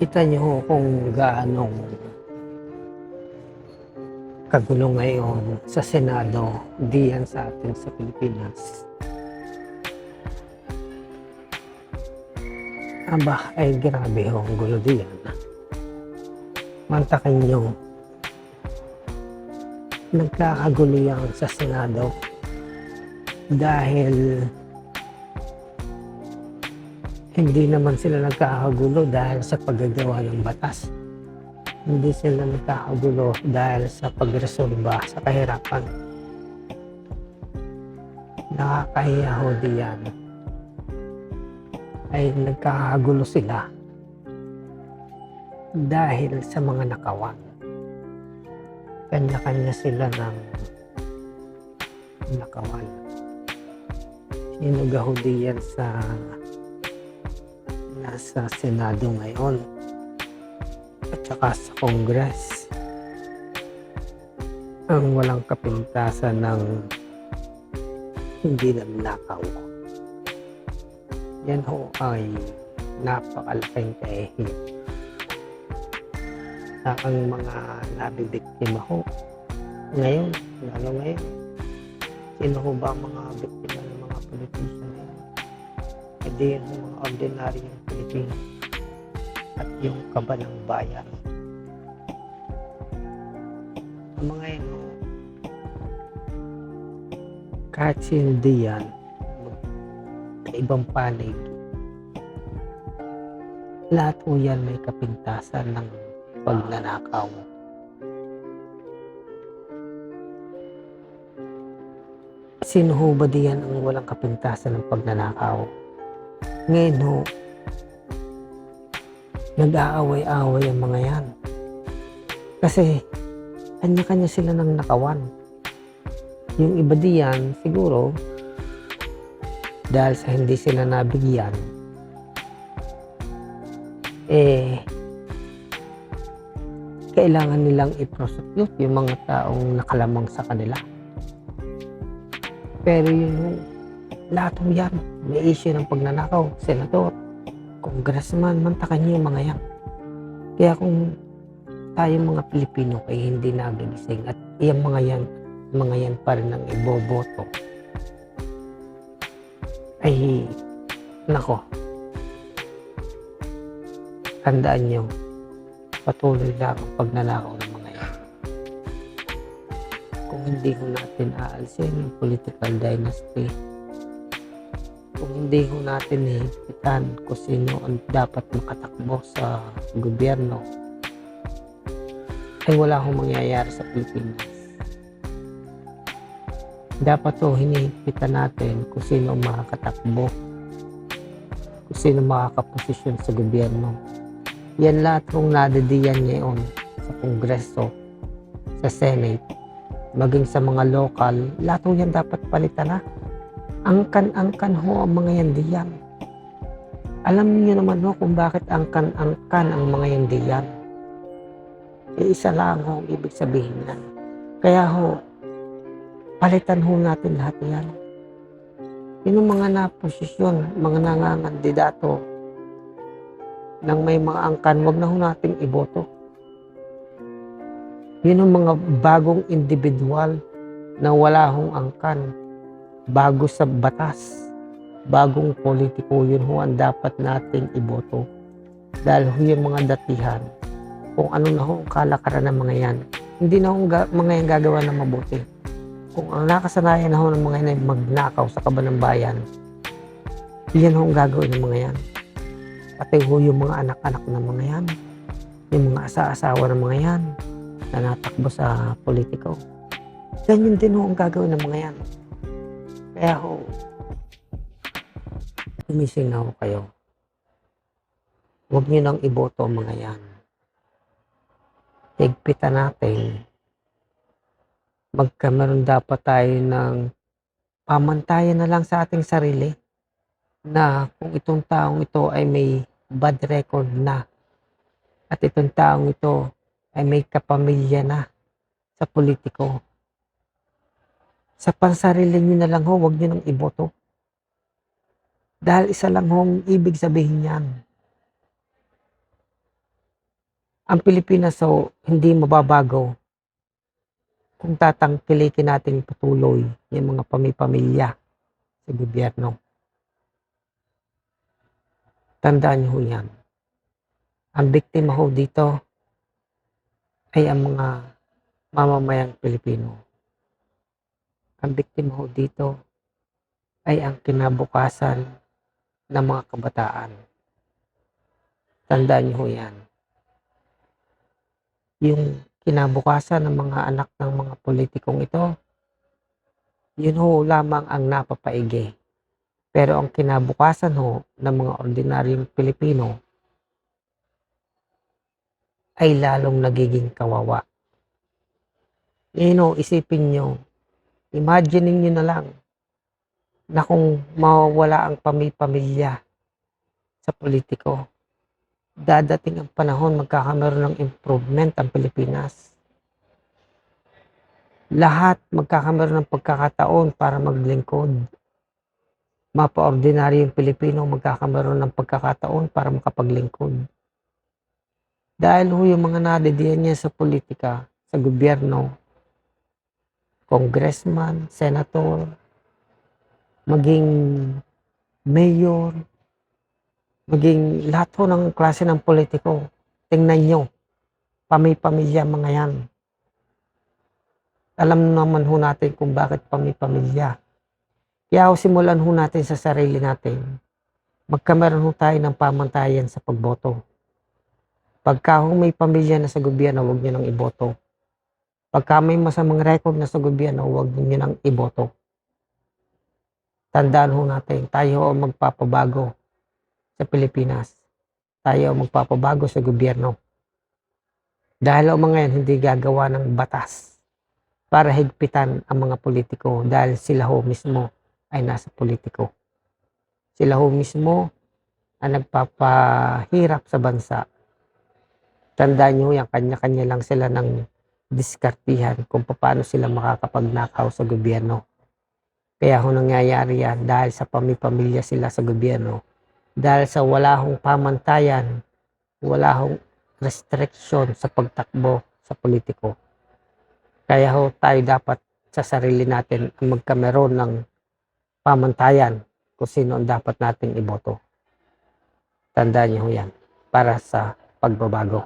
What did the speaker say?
Kita niyo ho kung gaanong kagulo ngayon sa Senado, diyan sa atin sa Pilipinas. Aba, ay grabe ho ang gulo diyan. Mantakin niyo, nagkakagulo yan sa Senado dahil hindi naman sila nagkakagulo dahil sa paggagawa ng batas. Hindi sila nagkakagulo dahil sa pagresolba sa kahirapan. Nakakahiya ho diyan. Ay nagkakagulo sila dahil sa mga nakawan. Kanya-kanya sila ng nakawan. Sino ho diyan sa nasa Senado ngayon at saka sa Congress ang walang kapintasan ng hindi nagnakaw. Yan ho ay napakalaking kahihiyan sa ang mga nabibiktima ho ngayon, lalo ngayon. Sino ho ba ang mga biktima ng mga politician ngayon? Hindi yung mga ordinaryong Pilipino at yung kaba ng bayan. Ang mga yan ho, kahit sino diyan kaibang panig, lahat po yan may kapintasan ng pagnanakaw. Sino ho ba diyan ang walang kapintasan ng pagnanakaw? Ngayon ho, nag-aaway-aaway ang mga yan. Kasi kanya-kanya sila ng nakawan. Yung iba diyan siguro dahil sa hindi sila nabigyan, kailangan nilang i-prosecute yung mga taong nakalamang sa kanila. Pero yun, lahat ng yan, may issue ng pagnanakaw, senador, congressman, mantakan niyo yung mga yan. Kaya kung tayo mga Pilipino ay hindi nagigising at yung mga yan pa rin ang iboboto, ay nako, tandaan nyo, patuloy lang ang pagnanakaw ng mga yan. Kung hindi ho natin aalisin yung political dynasty, kung hindi ho natin hihigpitan kung sino ang dapat makatakbo sa gobyerno, ay wala hong mangyayari sa Pilipinas. Dapat ho hinihigpitan natin kung sino ang makakatakbo, kung sino makakaposisyon sa gobyerno. Yan lahat hong nadadiyan ngayon sa Kongreso, sa Senate, maging sa mga lokal, lahat ho yan dapat palitan na. Angkan-angkan ho ang mga yan diyan. Alam niyo naman ho kung bakit angkan-angkan ang mga yan diyan. Isa lang ho ang ibig sabihin yan. Kaya ho, palitan ho natin lahat yan. Yung mga naposisyon, mga nangangandidato nang may mga angkan, wag na ho nating iboto. Yun ang mga bagong individual na wala hong angkan, bago sa batas, bagong politiko, yun ho ang dapat nating iboto. Dahil ho yung mga datihan, kung ano na ho ang kalakaran ng mga yan, hindi na ho mga yan gagawa ng mabuti. Kung ang nakasanayan na ho ng mga yan ay magnakaw sa kaban ng bayan, yan ho ang gagawin ng mga yan. Pati ho yung mga anak-anak ng mga yan, yung mga asa-asawa ng mga yan na natakbo sa politiko. Ganyan din ho ang gagawin ng mga yan. Kaya ho, gumising na ho kayo. Huwag niyo nang iboto ang mga yan. Higpitan natin. Magkameron dapat tayo ng pamantayan na lang sa ating sarili na kung itong taong ito ay may bad record na at itong taong ito ay may kapamilya na sa politiko. Sa pansarili niyo na lang ho, huwag niyo nang iboto. Dahil isa lang ho ang ibig sabihin niyan. Ang Pilipinas hindi mababago kung tatangkilikin natin patuloy yung mga pamilya sa gobyerno. Tandaan niyo ho yan. Ang biktima ho dito ay ang mga mamamayang Pilipino. Ang biktima ho dito ay ang kinabukasan ng mga kabataan. Tandaan niyo ho yan. Yung kinabukasan ng mga anak ng mga politikong ito, yun ho lamang ang napapaigi. Pero ang kinabukasan ho ng mga ordinaryong Pilipino ay lalong nagiging kawawa. Isipin nyo, imaginein nyo na lang na kung mawawala ang pamilya sa politiko, dadating ang panahon magkakameron ng improvement ang Pilipinas. Lahat magkakameron ng pagkakataon para maglingkod. Mapa-ordinaryong Pilipino magkakameron ng pagkakataon para makapaglingkod. Dahil ho yung mga nadediyan niya sa politika, sa gobyerno, congressman, senator, maging mayor, maging lahat ho ng klase ng politiko. Tingnan nyo, pamilya mga yan. Alam naman ho natin kung bakit pamilya. Kaya ho simulan ho natin sa sarili natin. Magkameron ho tayo ng pamantayan sa pagboto. Pagka ho may pamilya na sa gobyerno, huwag nyo nang iboto. Pagka may masamang record na sa gobyerno, huwag nyo nang iboto. Tandaan ho natin, tayo ang magpapabago sa Pilipinas. Tayo ang magpapabago sa gobyerno. Dahil ang mga yan hindi gagawa ng batas para higpitan ang mga politiko dahil sila ho mismo ay nasa politiko. Sila ho mismo ang nagpapahirap sa bansa. Tandaan nyo yan, kanya-kanya lang sila ng diskartihan kung paano sila makakapagnakaw sa gobyerno. Kaya ho nangyayari yan dahil sa pamilya sila sa gobyerno. Dahil sa wala hong pamantayan, wala hong restriction sa pagtakbo sa politiko. Kaya ho tayo dapat sa sarili natin magkameron ng pamantayan kung sino ang dapat nating iboto. Tandaan niyo yan para sa pagbabago.